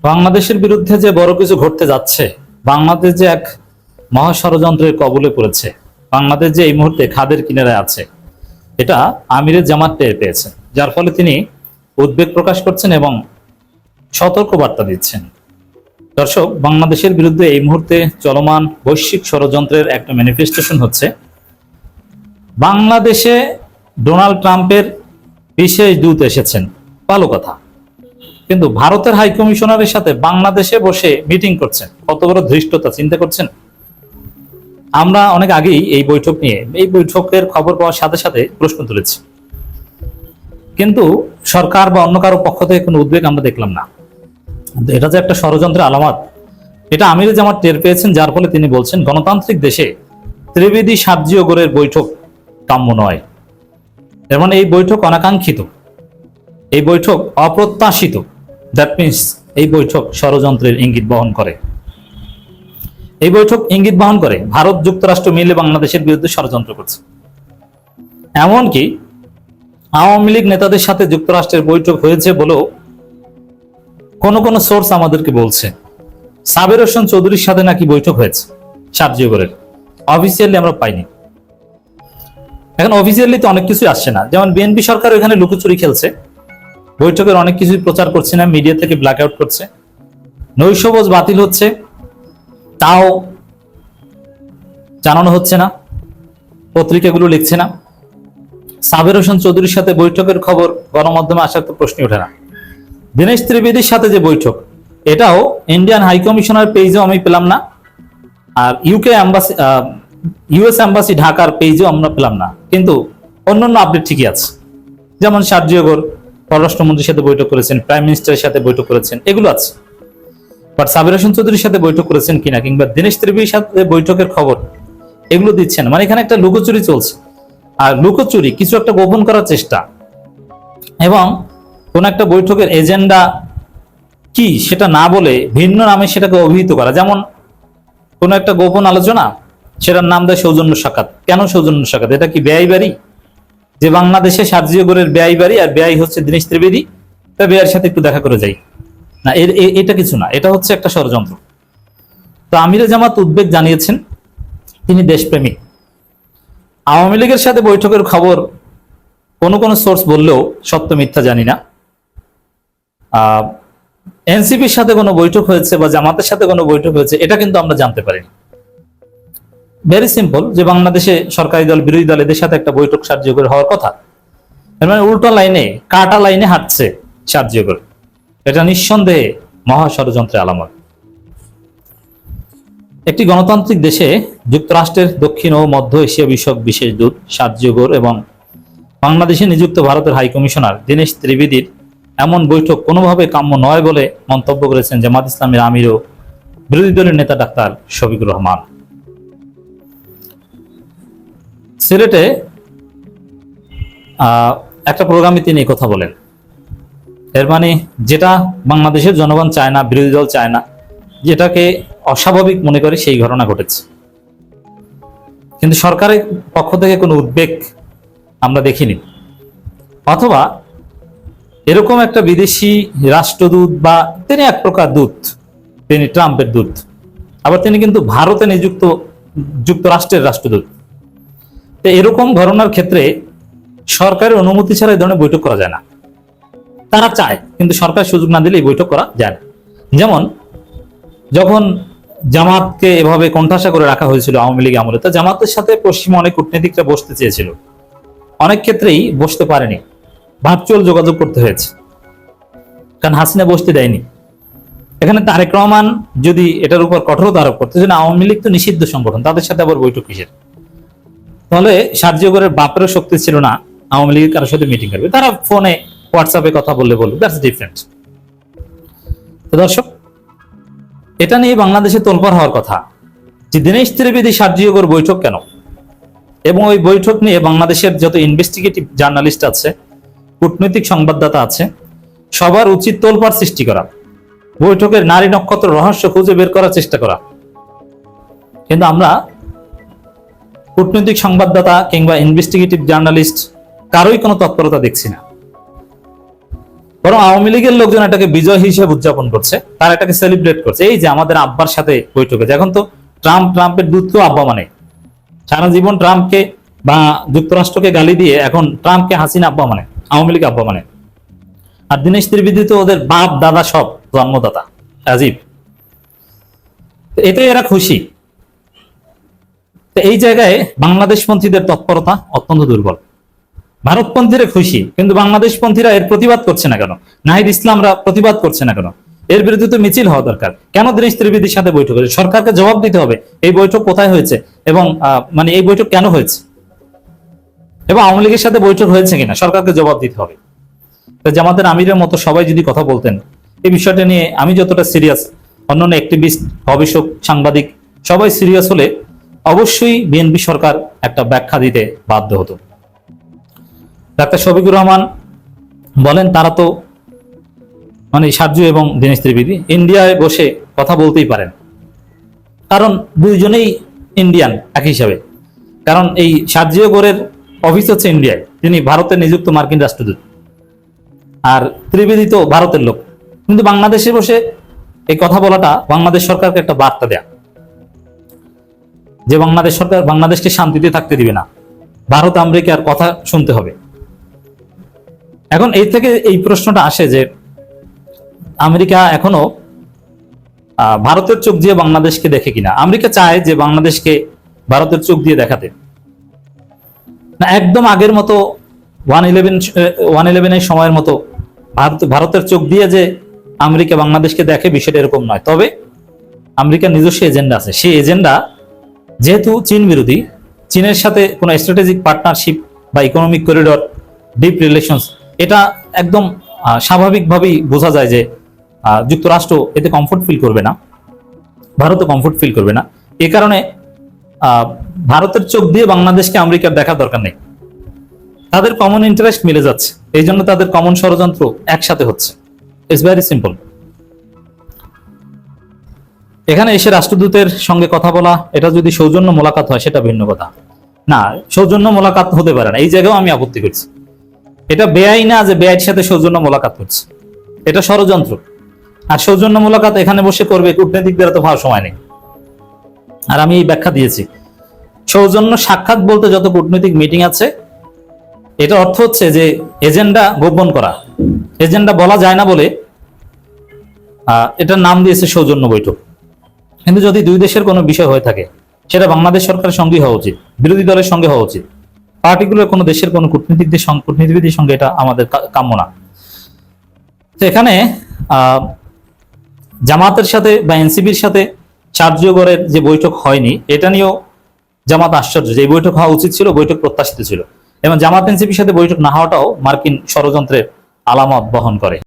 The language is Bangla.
বাংলাদেশের বিরুদ্ধে যে বড় কিছু ঘটতে যাচ্ছে, বাংলাদেশ যে এক মহা ষড়যন্ত্রের কবলে পড়েছে, বাংলাদেশ যে এই মুহূর্তে খাদের কিনারে আছে, এটা আমিরের জামাত টের পেয়েছেন, যার ফলে তিনি উদ্বেগ প্রকাশ করছেন এবং সতর্ক বার্তা দিচ্ছেন। দর্শক, বাংলাদেশের বিরুদ্ধে এই মুহূর্তে চলমান বৈশ্বিক ষড়যন্ত্রের একটা ম্যানিফেস্টেশন হচ্ছে বাংলাদেশে ডোনাল্ড ট্রাম্পের বিশেষ দূত এসেছেন, ভালো কথা, কিন্তু ভারতের হাই কমিশনারের সাথে বাংলাদেশে বসে মিটিং করছেন, কত বড় ধৃষ্টতা চিন্তা করছেন। আমরা অনেক আগেই এই বৈঠক নিয়ে, এই বৈঠকের খবর পাওয়ার সাথে সাথে প্রশ্ন তুলেছি, কিন্তু সরকার বা অন্য কারো পক্ষ থেকে কোনো উদ্বেগ আমরা দেখলাম না। এটা যে একটা ষড়যন্ত্রের আলামত, এটা আমির জামাত টের পেয়েছেন, যার ফলে তিনি বলছেন গণতান্ত্রিক দেশে ত্রিবেদী সার্জিওগরের বৈঠক কাম্য নয়। এর মানে এই বৈঠক অনাকাঙ্ক্ষিত, এই বৈঠক অপ্রত্যাশিত। দ্যাট মিনস এই বৈঠক ষড়যন্ত্রের ইঙ্গিত বহন করে। এই বৈঠক ইঙ্গিত বহন করে ভারত যুক্তরাষ্ট্র মিলে বাংলাদেশের বিরুদ্ধে ষড়যন্ত্র করছে। এমনকি আওয়ামী লীগ নেতাদের সাথে যুক্তরাষ্ট্রের বৈঠক হয়েছে বলেও কোন কোন সোর্স আমাদেরকে বলছে। সাবের হোসেন চৌধুরীর সাথে নাকি বৈঠক হয়েছে সার্জিওগরের, অফিসিয়ালি আমরা পাইনি। এখন অফিসিয়ালি তো অনেক কিছু আসছে না, যেমন বিএনপি সরকার এখানে লুকোচুরি খেলছে, বৈঠকের অনেক কিছুই প্রচার করছে না, মিডিয়া থেকে ব্ল্যাক আউট করছে, নৈশভোজ বাতিল হচ্ছে তাও জানানো হচ্ছে না, পত্রিকাগুলো লিখছে না। সাবের হোসেন চৌধুরীর সাথে বৈঠকের খবর গণমাধ্যমে আসার তো প্রশ্নই ওঠে না। দীনেশ ত্রিবেদীর সাথে যে বৈঠক, এটাও ইন্ডিয়ান হাই কমিশনার পেজেও আমি পেলাম না, আর ইউএস এম্বাসি ঢাকার পেজেও আমরা পেলাম না, কিন্তু অন্যান্য আপডেট ঠিকই আছে। যেমন সার্জিওগর পররাষ্ট্রমন্ত্রীর সাথে বৈঠক করেছেন, প্রাইম মিনিস্টারের সাথে বৈঠক করেছেন, এগুলো আছে। বাট সাবির হোসেন চৌধুরীর সাথে বৈঠক করেছেন কিনা, কিংবা দীনেশ ত্রিবেদীর সাথে বৈঠকের খবর, এগুলো দিচ্ছেন। মানে এখানে একটা লুকোচুরি চলছে, আর লুকোচুরি কিছু একটা গোপন করার চেষ্টা, এবং কোন একটা বৈঠকের এজেন্ডা কি সেটা না বলে ভিন্ন নামে সেটাকে অভিহিত করা। যেমন কোন একটা গোপন আলোচনা, সেটার নাম দেয় সৌজন্য সাক্ষাৎ। কেন সৌজন্য সাক্ষাৎ? এটা কি ব্যয় বাড়ি? যে বাংলাদেশে সার্জিওগরের ব্যয় বাড়ি, আর ব্যয় হচ্ছে দীনেশ ত্রিবেদী, তা ব্যয়ের সাথে একটু দেখা করে যাই না, এটা কিছু না, এটা হচ্ছে একটা ষড়যন্ত্র। তো আমিরে জামাত উদ্বেগ জানিয়েছেন, তিনি দেশপ্রেমিক। আওয়ামী লীগের সাথে বৈঠকের খবর কোন কোন সোর্স বললেও সত্য মিথ্যা জানি না। এনসিপির সাথে কোনো বৈঠক হয়েছে বা জামাতের সাথে কোনো বৈঠক হয়েছে, এটা কিন্তু আমরা জানতে পারিনি। ভেরি সিম্পল, যে বাংলাদেশে সরকারি দল বিরোধী দল এদের সাথে একটা বৈঠক সার্জিওগর হওয়ার কথা, এর মানে উল্টো লাইনে, কাটা লাইনে হাঁটছে সার্জিওগর। এটা নিঃসন্দেহে মহা ষড়যন্ত্রের আলামত। একটি গণতান্ত্রিক দেশে যুক্তরাষ্ট্রের দক্ষিণ ও মধ্য এশিয়া বিষয়ক বিশেষ দূত সার্জিওগর এবং বাংলাদেশে নিযুক্ত ভারতের হাই কমিশনার দীনেশ ত্রিবেদীর এমন বৈঠক কোনোভাবে কাম্য নয় বলে মন্তব্য করেছেন জামাত ইসলামের আমির ও বিরোধী দলের নেতা ডাক্তার শফিকুর রহমান। সিলেটে একটা প্রোগ্রামে তিনি কথা বলেন। এর মানে যেটা বাংলাদেশের জনগণ চায় না, বিরোধী দল চায় না, যেটাকে অস্বাভাবিক মনে করে, সেই ঘটনা ঘটেছে। কিন্তু সরকারের পক্ষ থেকে কোনো উদ্বেগ আমরা দেখিনি, অথবা এরকম একটা বিদেশি রাষ্ট্রদূত, বা তিনি এক প্রকার দূত, তিনি ট্রাম্পের দূত, আবার তিনি কিন্তু ভারতে নিযুক্ত যুক্তরাষ্ট্রের রাষ্ট্রদূত। তো এরকম ঘটনার ক্ষেত্রে সরকারের অনুমতি ছাড়া এই ধরনের বৈঠক করা যায় না। তারা চায়, কিন্তু সরকার সুযোগ না দিলে এই বৈঠক করা যায় না। যেমন যখন জামাতকে এভাবে কোণঠাসা করে রাখা হয়েছিল আওয়ামী লীগ আমলে, তা জামাতের সাথে পশ্চিমা অনেক কূটনীতিকরা বসতে চেয়েছিল, অনেক ক্ষেত্রেই বসতে পারেনি, ভার্চুয়াল যোগাযোগ করতে হয়েছে, কারণ হাসিনা বসতে দেয়নি। এখানে তারেক রহমান যদি এটার উপর কঠোরতা আরোপ করতে, আওয়ামী লীগ তো নিষিদ্ধ সংগঠন, তাদের সাথে আবার বৈঠক কিসের? তাহলে সার্জিওগরের বাপেরও শক্তি ছিল না আওয়ামী লীগের কারোর সাথে মিটিং করবে, তারা ফোনে হোয়াটসঅ্যাপে কথা বললে বলবে, দ্যাটস ডিফারেন্ট। তো দর্শক, এটা নিয়ে বাংলাদেশে তোলপাড় হওয়ার কথা যে দীনেশ ত্রিবেদী সার্জিওগর বৈঠক কেন, এবং ওই বৈঠক নিয়ে বাংলাদেশের যত ইনভেস্টিগেটিভ জার্নালিস্ট আছে, কূটনৈতিক সংবাদদাতা আছে, সবার উচিত তোলপাড় সৃষ্টি করা, বৈঠকের নারী নক্ষত্র রহস্য খুঁজে বের করার চেষ্টা করা। কিন্তু আমরা কূটনৈতিক সংবাদদাতা কিংবা ইনভেস্টিগেটিভ জার্নালিস্ট কারোই কোনো তৎপরতা দেখছি না। বরং আওয়ামী লীগের লোকজন এটাকে বিজয় হিসেবে উদযাপন করছে, তারা এটাকে সেলিব্রেট করছে। এই যে আমাদের আব্বার সাথে বৈঠকে, এখন তো ট্রাম্পের দূতকেও আব্বা মানে, সারা জীবন ট্রাম্পকে বা যুক্তরাষ্ট্রকে গালি দিয়ে এখন ট্রাম্পকে হাসিনা আব্বা মানে, আওয়ামী লীগ আব্বা মানে। আর দীনেশ ত্রিবেদী তো ওদের বাপ দাদা সব জন্মদাতা, আজিব। এতে এরা খুশি। তো এই জায়গায় বাংলাদেশপন্থীদের তৎপরতা অত্যন্ত দুর্বল। ভারতপন্থীরা খুশি, কিন্তু বাংলাদেশপন্থীরা এর প্রতিবাদ করছে না কেন? নাহিদ ইসলামরা প্রতিবাদ করছে না কেন? এর বিরুদ্ধে তো মিছিল হওয়া দরকার। কেন দীনেশ ত্রিবেদীর সাথে বৈঠক হয়েছে? সরকারকে জবাব দিতে হবে এই বৈঠক কোথায় হয়েছে এবং মানে এই বৈঠক কেন হয়েছে, এবং আওয়ামী লীগের সাথে বৈঠক হয়েছে কিনা সরকারকে জবাব দিতে হবে। জামাতের আমিরের মতো সবাই যদি কথা বলতেন এই বিষয়টা নিয়ে, আমি যতটা সিরিয়াস, অন্যান্য অ্যাক্টিভিস্ট, গবেষক, সাংবাদিক সবাই সিরিয়াস হলে অবশ্যই বিএনপি সরকার একটা ব্যাখ্যা দিতে বাধ্য হতো। ডাক্তার শফিকুর রহমান বলেন তারা তো মানে সারজু এবং দীনেশ ত্রিবেদী ইন্ডিয়ায় বসে কথা বলতেই পারেন, কারণ দুইজনেই ইন্ডিয়ান এক হিসাবে। কারণ এই সার্জিও গোরের অফিস হচ্ছে ইন্ডিয়ায়, তিনি ভারতের নিযুক্ত মার্কিন রাষ্ট্রদূত, আর ত্রিবেদী তো ভারতের লোক। কিন্তু বাংলাদেশে বসে এই কথা বলাটা বাংলাদেশ সরকারকে একটা বার্তা দেয়া যে বাংলাদেশ সরকার বাংলাদেশকে শান্তিতে থাকতে দিবে না, ভারত আমেরিকার কথা শুনতে হবে। এখন এই থেকে এই প্রশ্নটা আসে যে আমেরিকা এখনো ভারতের চোখ দিয়ে বাংলাদেশকে দেখে কিনা। আমেরিকা চায় যে বাংলাদেশকে ভারতের চোখ দিয়ে দেখাতে, না একদম আগের মতো 111 সময়ের মতো ভারতের চোখ দিয়ে যে আমেরিকা বাংলাদেশকে দেখে, বিষয়টা এরকম নয়। তবে আমেরিকার নিজস্ব এজেন্ডা আছে। সেই এজেন্ডা যেহেতু চীন বিরোধী, চীনের সাথে কোনো স্ট্র্যাটেজিক পার্টনারশিপ বা ইকোনমিক করিডর, ডিপ রিলেশনস, এটা একদম স্বাভাবিকভাবেই বোঝা যায় যে যুক্তরাষ্ট্র এতে কমফোর্ট ফিল করবে না, ভারতও কমফোর্ট ফিল করবে না। এ কারণে ভারতের চোখ দিয়ে বাংলাদেশকে আমেরিকার দেখার দরকার নেই। তাদের কমন ইন্টারেস্ট মিলে যাচ্ছে, এই জন্য তাদের কমন ষড়যন্ত্র একসাথে হচ্ছে। It's very simple. এখানে এসে রাষ্ট্রদূতের সঙ্গে কথা বলা, এটা যদি সৌজন্য মোলাকাত হয় সেটা ভিন্ন কথা। না, সৌজন্য মোলাকাত হতে পারে না, এই জায়গাও আমি আপত্তি করছি। এটা বেআইন না যে বেআইনের সাথে সৌজন্য মোলাকাত করছে, এটা ষড়যন্ত্র। আর সৌজন্য মোলাকাত এখানে বসে করবে কূটনীতিকদের তো ভালো সময় নেই। আর আমি এই ব্যাখ্যা দিয়েছি, সৌজন্য সাক্ষাৎ বলতে যত কূটনৈতিক মিটিং আছে, এটা অর্থ হচ্ছে যে এজেন্ডা গোপন করা, এজেন্ডা বলা যায় না বলে এটার নাম দিয়েছে সৌজন্য বৈঠক। কিন্তু যদি দুই দেশের কোনো বিষয় হয়ে থাকে, সেটা বাংলাদেশ সরকারের সঙ্গে হওয়া উচিত, বিরোধী দলের সঙ্গে হওয়া উচিত, পার্টিকুলার কোনো দেশের কোনো কূটনীতিবিদের সঙ্গে এটা আমাদের কাম্য না। তো এখানে জামাতের সাথে বা এনসিপির সাথে সার্জিও গোরের যে বৈঠক হয়নি, এটা নিয়েও জামাত আশ্চর্য যে এই বৈঠক হওয়া উচিত ছিল, বৈঠক প্রত্যাশিত ছিল। এবং জামাত এনসিপির সাথে বৈঠক না হওয়াটাও মার্কিন ষড়যন্ত্রের আলামত বহন করে।